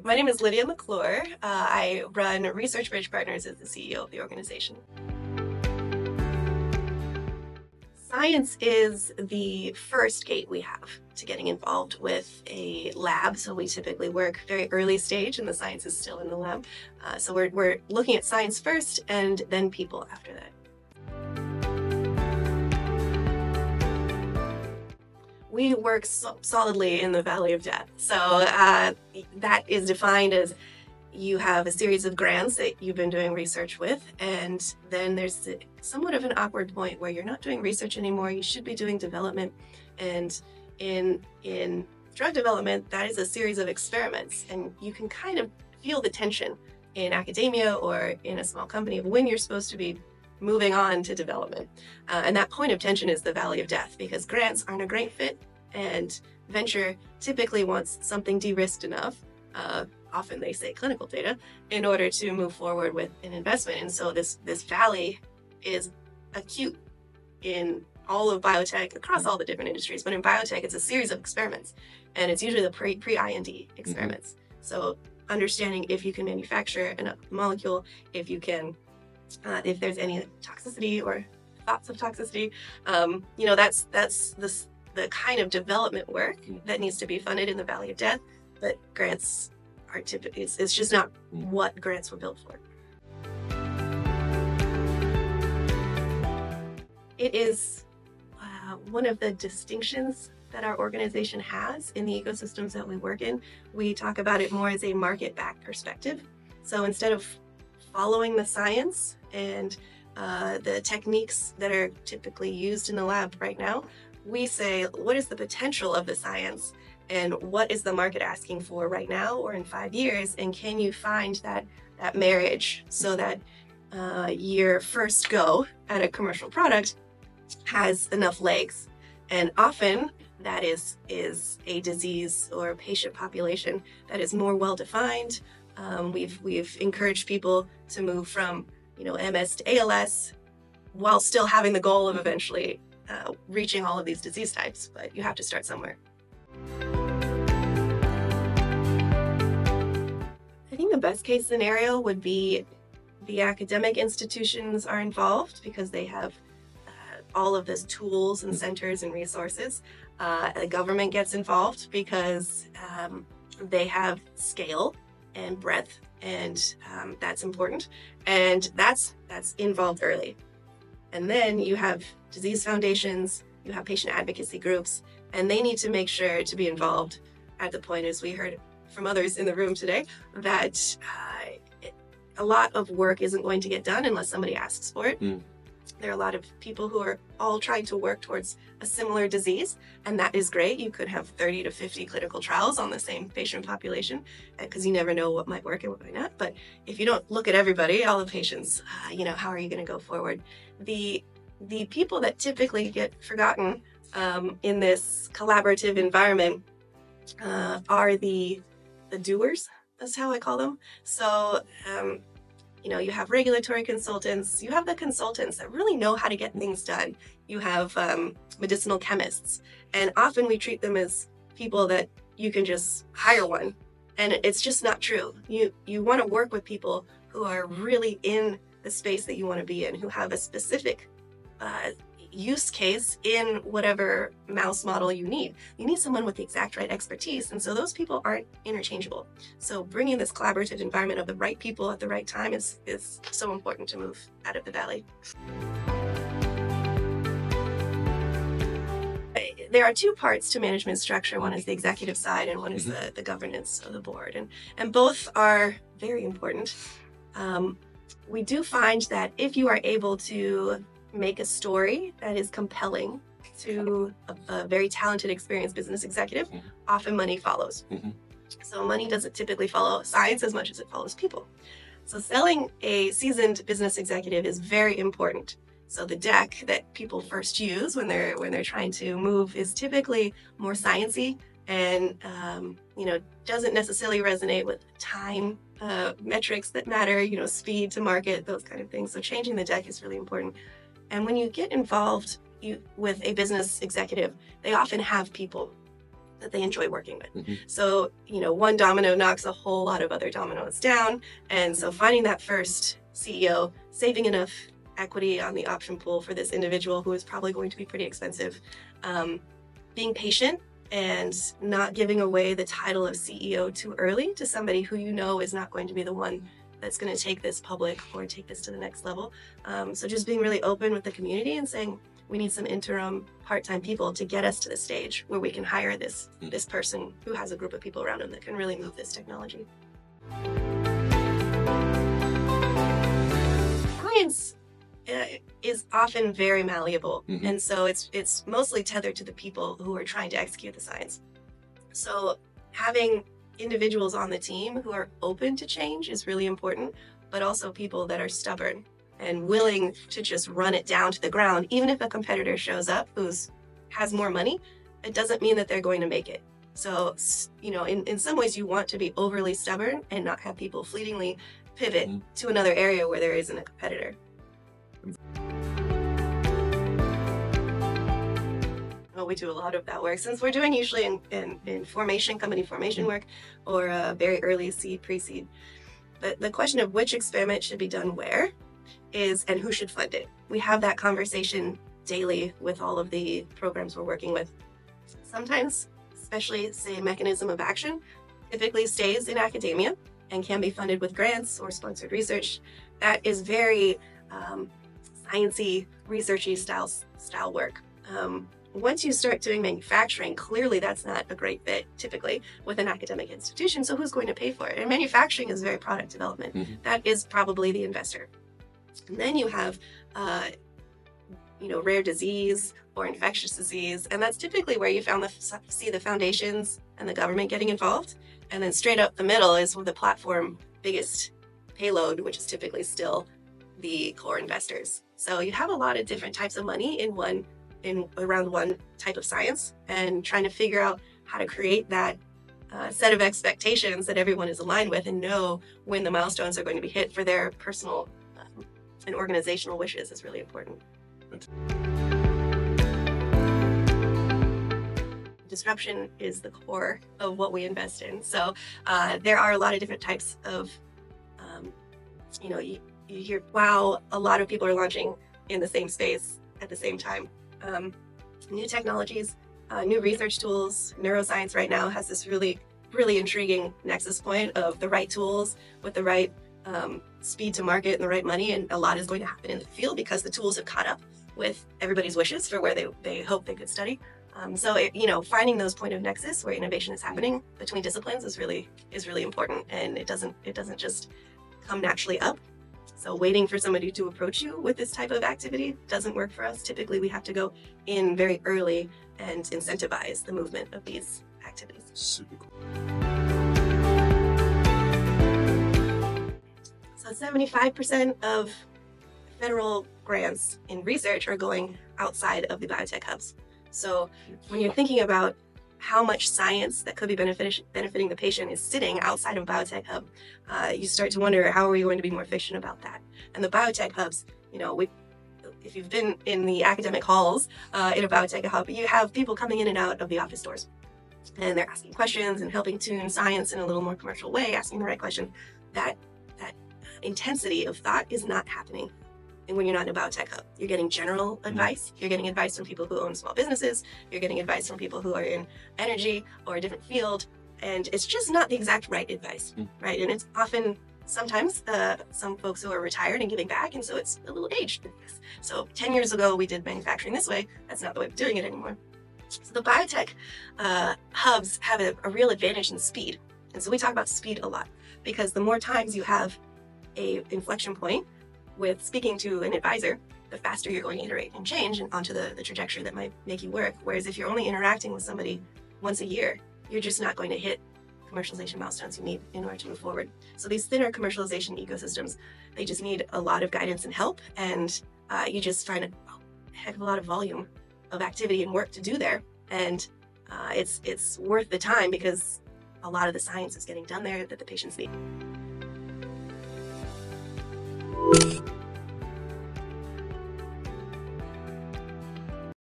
My name is Lydia McClure. I run Research Bridge Partners as the CEO of the organization. Science is the first gate we have to getting involved with a lab. So we typically work very early stage and the science is still in the lab. So we're looking at science first and then people after that. We work solidly in the Valley of Death. So that is defined as you have a series of grants that you've been doing research with, and then there's somewhat of an awkward point where you're not doing research anymore. You should be doing development, and in drug development, that is a series of experiments, and you can kind of feel the tension in academia or in a small company of when you're supposed to be moving on to development. And that point of tension is the Valley of Death, because grants aren't a great fit, and venture typically wants something de-risked enough, often they say clinical data, in order to move forward with an investment. And so this valley is acute in all of biotech, across all the different industries. But in biotech, it's a series of experiments, and it's usually the pre-IND experiments. So understanding if you can manufacture a molecule, if you can, if there's any toxicity or thoughts of toxicity, that's the kind of development work that needs to be funded in the Valley of Death. But grants are typically, it's just not what grants were built for. It is one of the distinctions that our organization has in the ecosystems that we work in. We talk about it more as a market-backed perspective. So instead of following the science and the techniques that are typically used in the lab right now, we say, what is the potential of the science and what is the market asking for right now or in 5 years? And can you find that marriage so that your first go at a commercial product has enough legs? And often that is a disease or a patient population that is more well-defined. We've encouraged people to move from MS to ALS while still having the goal of eventually reaching all of these disease types, but you have to start somewhere. I think the best case scenario would be the academic institutions are involved because they have all of these tools and centers and resources. The government gets involved because they have scale and breadth, and that's important, and that's involved early. And then you have disease foundations, you have patient advocacy groups, and they need to make sure to be involved at the point, as we heard from others in the room today, that a lot of work isn't going to get done unless somebody asks for it. There are a lot of people who are all trying to work towards a similar disease, and that is great. You could have 30 to 50 clinical trials on the same patient population, because you never know what might work and what might not. But if you don't look at everybody, all the patients, how are you going to go forward? The people that typically get forgotten in this collaborative environment are the doers. That's how I call them. So you have regulatory consultants, you have the consultants that really know how to get things done. You have medicinal chemists, and often we treat them as people that you can just hire one, and it's just not true. You want to work with people who are really in the space that you want to be in, who have a specific use case in whatever mouse model you need. You need someone with the exact right expertise, and so those people aren't interchangeable. So bringing this collaborative environment of the right people at the right time is so important to move out of the valley. There are two parts to management structure. One is the executive side and one is the governance of the board, and both are very important. We do find that if you are able to make a story that is compelling to a very talented, experienced business executive, often money follows. So money doesn't typically follow science as much as it follows people. So selling a seasoned business executive is very important. So the deck that people first use when they're trying to move is typically more sciencey and doesn't necessarily resonate with time metrics that matter, speed to market, those kind of things. So changing the deck is really important. And when you get involved with a business executive, they often have people that they enjoy working with. Mm-hmm. So, one domino knocks a whole lot of other dominoes down. And so finding that first CEO, saving enough equity on the option pool for this individual who is probably going to be pretty expensive, being patient and not giving away the title of CEO too early to somebody who is not going to be the one that's going to take this public or take this to the next level. So just being really open with the community and saying, we need some interim part-time people to get us to the stage where we can hire this person who has a group of people around him that can really move this technology. Science is often very malleable, and so it's mostly tethered to the people who are trying to execute the science. So having individuals on the team who are open to change is really important, but also people that are stubborn and willing to just run it down to the ground. Even if a competitor shows up who has more money, it doesn't mean that they're going to make it. So, in some ways you want to be overly stubborn and not have people fleetingly pivot to another area where there isn't a competitor. Well, we do a lot of that work since we're doing usually in company formation work, or very early seed, pre-seed. But the question of which experiment should be done where and who should fund it. We have that conversation daily with all of the programs we're working with. Sometimes, especially say mechanism of action, typically stays in academia and can be funded with grants or sponsored research. That is very sciencey, researchy style work. Once you start doing manufacturing, clearly that's not a great fit typically with an academic institution. So who's going to pay for it? And manufacturing is very product development. That is probably the investor. And then you have, rare disease or infectious disease, and that's typically where you see the foundations and the government getting involved. And then straight up the middle is the platform biggest payload, which is typically still the core investors. So you have a lot of different types of money around one type of science, and trying to figure out how to create that set of expectations that everyone is aligned with and know when the milestones are going to be hit for their personal and organizational wishes is really important. Disruption is the core of what we invest in. So there are a lot of different types of, you hear, wow, a lot of people are launching in the same space at the same time. New technologies, new research tools. Neuroscience right now has this really, really intriguing nexus point of the right tools with the right speed to market and the right money, and a lot is going to happen in the field because the tools have caught up with everybody's wishes for where they hope they could study. Finding those point of nexus where innovation is happening between disciplines is really important, and it doesn't just come naturally up. So waiting for somebody to approach you with this type of activity doesn't work for us. Typically, we have to go in very early and incentivize the movement of these activities. Super cool. So 75% of federal grants in research are going outside of the biotech hubs. So when you're thinking about how much science that could be benefiting the patient is sitting outside of a biotech hub, you start to wonder, how are we going to be more efficient about that? And the biotech hubs, if you've been in the academic halls in a biotech hub, you have people coming in and out of the office doors. And they're asking questions and helping tune science in a little more commercial way, asking the right question. That intensity of thought is not happening. And when you're not in a biotech hub, you're getting general advice. You're getting advice from people who own small businesses. You're getting advice from people who are in energy or a different field. And it's just not the exact right advice, right? And it's often, sometimes, some folks who are retired and giving back, and so it's a little aged. So 10 years ago, we did manufacturing this way. That's not the way of doing it anymore. So the biotech hubs have a real advantage in speed. And so we talk about speed a lot, because the more times you have a inflection point with speaking to an advisor, the faster you're going to iterate and change and onto the trajectory that might make you work. Whereas if you're only interacting with somebody once a year, you're just not going to hit commercialization milestones you need in order to move forward. So these thinner commercialization ecosystems, they just need a lot of guidance and help, and you just find a heck of a lot of volume of activity and work to do there. And it's worth the time because a lot of the science is getting done there that the patients need.